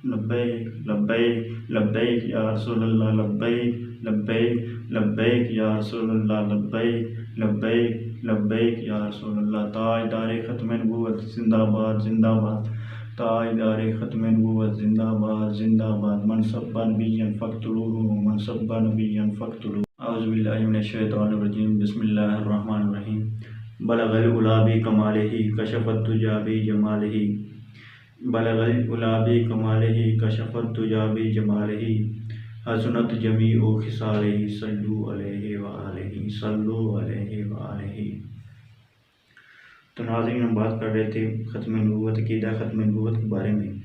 लब्बैक लब्बैक लब्बैक या रसूलल्लाह लब्बैक लब्बैक लब्बैक या रसूलल्लाह लब्बैक लब्बैक लब्बैक या रसूलल्लाह। ताजदारे ख़त्म नबूवत जिंदाबाद जिंदाबाद। ताजदारे ख़त्म नबूवत जिंदाबाद जिंदाबाद। मन सब्बा नबिय्यन फ़क़्तुलूहु मन सब्बा नबिय्यन फ़क़्तुलूहु। औज़ु बिल्लाहि मिनश शैतानिर रजीम। बिस्मिल्लाहिर रहमानिर रहीम। बलगल उला बि कमालिही कशफ़त दुजा बि जमालिही। बलगल उला बि कमालिही कशफ़त दुजा बि जमालिही। हसनत जमीउ खिसालिही सल्लु अलैहि व आलिही सल्लु अलैहि व आलिही। तो नाज़रीन, हम बात कर रहे थे ख़त्म नबूवत अक़ीदा ख़त्म नबूवत के बारे में।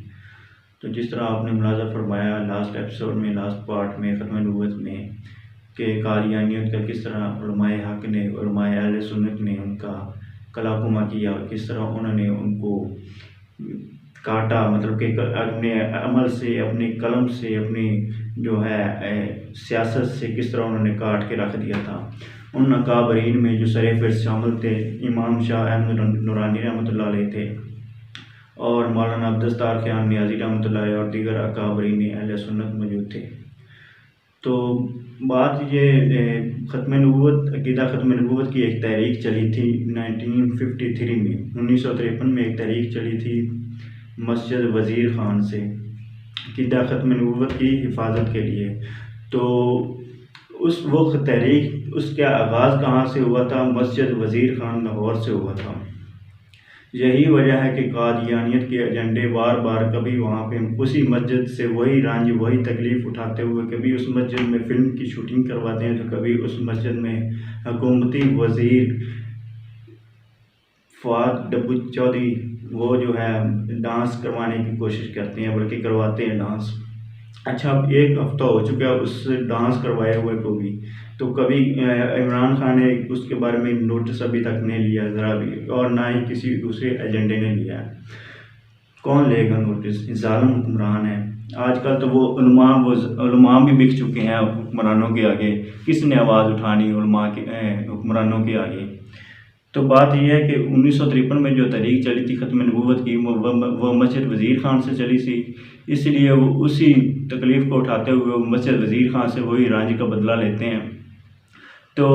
तो जिस तरह आपने मुलाज़ा फरमाया लास्ट एपिसोड में, लास्ट पार्ट में ख़त्म नबूवत में, कि कादियानियत का किस तरह उलमाए हक़ ने, उलमाए अहले सुन्नत ने उनका कलाकुमा किया, किस तरह उन्होंने उनको काटा, मतलब कि अपने अमल से, अपने कलम से, अपनी जो है सियासत से किस तरह उन्होंने काट के रख दिया था। उन अकाबरीन में जो सरे फिर शामिल थे इमाम शाह अहमद नूरानी रहमतुल्लाह अलैह थे, और मौलाना अब्दुस्तार ख़ान नियाज़ी रहमतुल्लाह अलैह और दीगर अकाबरीन अहले सुन्नत मौजूद थे। तो बात ये ख़त्म नबूवत अक़ीदा ख़त्म नबूवत की एक तहरीक चली थी 1953 में, 1953 में एक तहरीक चली थी मस्जिद वज़ीर ख़ान से अक़ीदा ख़त्म नबूवत की हिफाजत के लिए। तो उस वक्त तहरीक, उसका आगाज़ कहाँ से हुआ था? मस्जिद वज़ीर ख़ान लाहौर से हुआ था। यही वजह है कि कादियानियत के एजेंडे बार बार कभी वहाँ पे उसी मस्जिद से वही रंज वही तकलीफ़ उठाते हुए कभी उस मस्जिद में फ़िल्म की शूटिंग करवाते हैं, तो कभी उस मस्जिद में हुकूमती वज़ीर फ़वाद डब्बू चौधरी वो जो है डांस करवाने की कोशिश करते हैं, बल्कि करवाते हैं डांस। अच्छा, अब एक हफ़्ता हो चुका है उस डांस करवाए हुए को भी, तो कभी इमरान खान ने उसके बारे में नोटिस अभी तक नहीं लिया ज़रा भी, और ना ही किसी दूसरे एजेंडे ने लिया है। कौन लेगा नोटिस? ज़ालिम हुक्मरान है आजकल। तो वो उलमा भी बिक चुके हैं हुक्मरानों के आगे। किसने आवाज़ उठानी उलमा के हुक्मरानों के आगे? तो बात यह है कि 1953 में जो तहरीक चली थी ख़त्म नबूवत की, वो मस्जिद वज़ीर ख़ान से चली थी, इसलिए वो उसी तकलीफ़ को उठाते हुए मस्जिद वज़ीर ख़ान से वही रंज का बदला लेते हैं। तो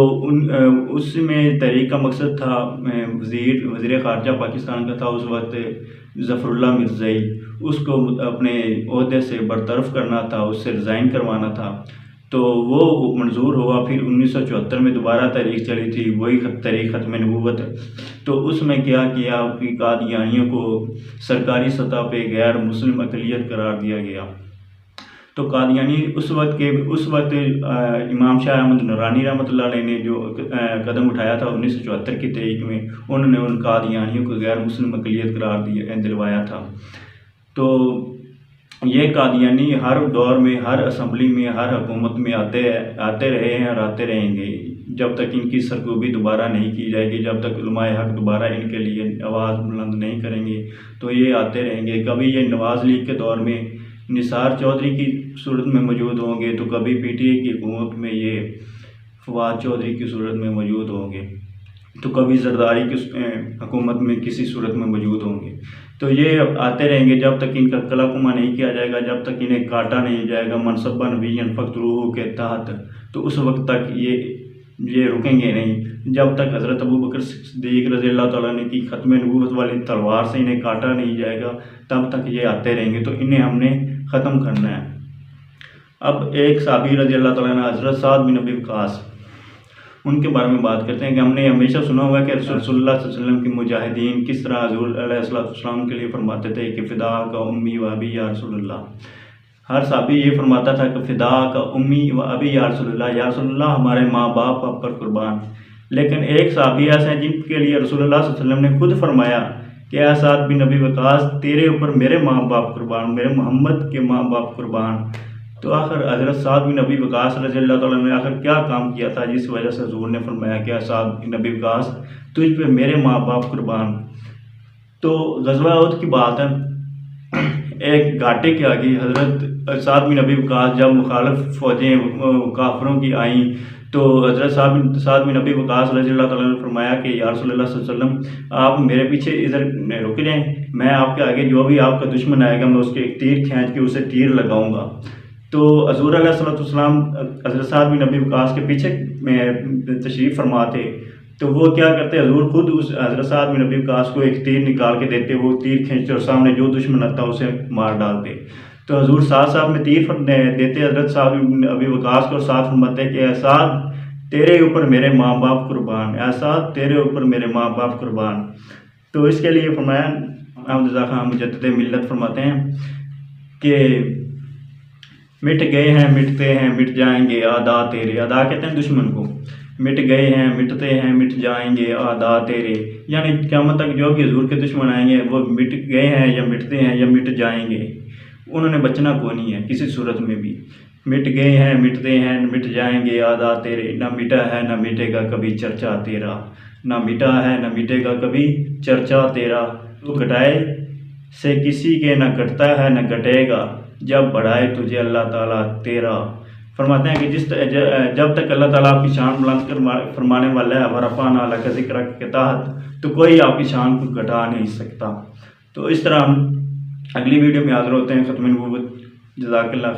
उसमें तहरीक का मकसद था, वज़ीर ख़ारजा पाकिस्तान का था उस वक्त ज़फ़रुल्लाह मिर्ज़ाई, उसको अपने ओहदे से बरतरफ़ करना था, उससे रिज़ाइन करवाना था। तो वो मंजूर हुआ। फिर 1974 में दोबारा तहरीक चली थी, वही तहरीक ख़त्म नबूवत। तो उसमें क्या किया कि कादियानियों को सरकारी सतह पे गैर मुस्लिम अक़लियत करार दिया गया। तो कादियानी उस वक्त इमाम शाह अहमद नूरानी रहमतुल्लाह अलैह ने जो कदम उठाया था 1974 की तहरीक में, उन्होंने उन कादियानियों को गैर मुस्लिम अक़लियत करार दिलवाया था। तो ये कादियानी हर दौर में, हर असम्बली में, हर हुकूमत में आते रहे हैं और आते रहेंगे, जब तक इनकी सरकूबी दोबारा नहीं की जाएगी, जब तक उलमाए हक़ दोबारा इनके लिए आवाज़ बुलंद नहीं करेंगे, तो ये आते रहेंगे। कभी ये नवाज़ लीग के दौर में निसार चौधरी की सूरत में मौजूद होंगे, तो कभी PTI की हुकूमत में ये फ़वाद चौधरी की सूरत में मौजूद होंगे, तो कभी ज़रदारी की हुकूमत में किसी सूरत में मौजूद होंगे। तो ये आते रहेंगे जब तक इनका कलाकुमा नहीं किया जाएगा, जब तक इन्हें काटा नहीं जाएगा मनसब्बा नबिय्यन फ़क़्तुलूहु के तहत। तो उस वक्त तक ये रुकेंगे नहीं, जब तक हज़रत अबू बकर सिद्दीक़ रज़ियल्लाहु तआला अन्हु की ख़त्म नबूवत वाली तलवार से इन्हें काटा नहीं जाएगा, तब तक ये आते रहेंगे। तो इन्हें हमने ख़त्म करना है। अब एक सहाबी रज़ियल्लाहु तआला अन्हु हज़रत साद बिन अबी वक़ास, उनके बारे में बात करते हैं कि हमने हमेशा सुना हुआ है कि रसूलुल्लाह सल्लल्लाहु अलैहि वसल्लम के मुजाहिदीन किस तरह हुज़ूर अलैहिस्सलाम के लिए फरमाते थे कि फ़िदा का उम्मी व अबी या रसूलल्लाह। हर सहाबी ये फरमाता था कि फ़िदा का उम्मी व अबी या रसूलल्लाह, हमारे माँ बाप आप पर कुर्बान। लेकिन एक सहाबी ऐसे हैं जिनके लिए रसूलुल्लाह सल्लल्लाहु अलैहि वसल्लम ने खुद फरमाया कि ऐ साद बिन अबी वक़ास, तेरे ऊपर मेरे माँ बाप कुर्बान, मेरे मोहम्मद के माँ बाप कुर्बान। तो आखिर हज़रत साद बिन अबी वक़ास रज़ियल्लाहु तआला ने आखिर क्या काम किया था जिस वजह से हुज़ूर ने फरमाया कि साद बिन अबी वक़ास, तुझ पे मेरे माँ बाप कुर्बान। तो ग़ज़वा उहद की बात है, एक घाटे के आगे हज़रत साद बिन अबी वक़ास जब मुखालिफ फ़ौजें काफ़िरों की आईं, तो हज़रत साद बिन अबी वक़ास रज़ियल्लाहु ताला ने फरमाया कि या रसूलल्लाह सल्लल्लाहु अलैहि वसल्लम आप मेरे पीछे इधर रुक जाएं, मैं आपके आगे जो भी आपका दुश्मन आएगा मैं उसके एक तीर खींच के उसे तीर लगाऊंगा। तो हज़ूर अलैहिस्सलातु वस्सलाम हज़रत साद बिन अबी वक़ास के पीछे तशरीफ़ फरमा थे। तो वो क्या करते, हज़ूर खुद उस हज़रत साद बिन अबी वक़ास को एक तीर निकाल के देते, वो तीर खींचते और सामने जो दुश्मन आता उसे मार डालते। तो हज़ूर साथ में तीर देते हज़रत साद बिन अबी वक़ास को, साथ फरमाते कि साद तेरे ऊपर मेरे माँ बाप कुर्बान, ऐसा तेरे ऊपर मेरे माँ बाप कुर्बान। तो इसके लिए फरमाया अहमद रज़ा खान मुजद्दिद मिल्लत फरमाते हैं कि मिट गए हैं मिटते हैं मिट जाएंगे आदा तेरे, आदा कहते हैं दुश्मन को, मिट गए हैं मिटते हैं मिट जाएंगे आदा तेरे, यानी क़यामत तक जो भी हज़ूर के दुश्मन आएंगे वो मिट गए हैं या मिटते हैं या मिट जाएंगे, उन्होंने बचना को नहीं है किसी सूरत में भी। मिट गए हैं मिटते हैं मिट जाएंगे आदा तेरे, ना मिटा है ना मिटेगा कभी चर्चा तेरा, ना मिटा है ना मिटेगा कभी चर्चा तेरा। तो घटाए से किसी के ना घटता है ना घटेगा, जब बढ़ाए तुझे अल्लाह ताला तेरा। फरमाते हैं कि जब तक अल्लाह ताला आपकी शान बुलंद फरमाने वाला है, वरफ़अना लका ज़िक्रक के तहत, तो कोई आपकी शान को घटा नहीं सकता। तो इस तरह हम अगली वीडियो में हाज़िर होते हैं। ख़त्म नबूवत। जज़ाकल्लाह खैर।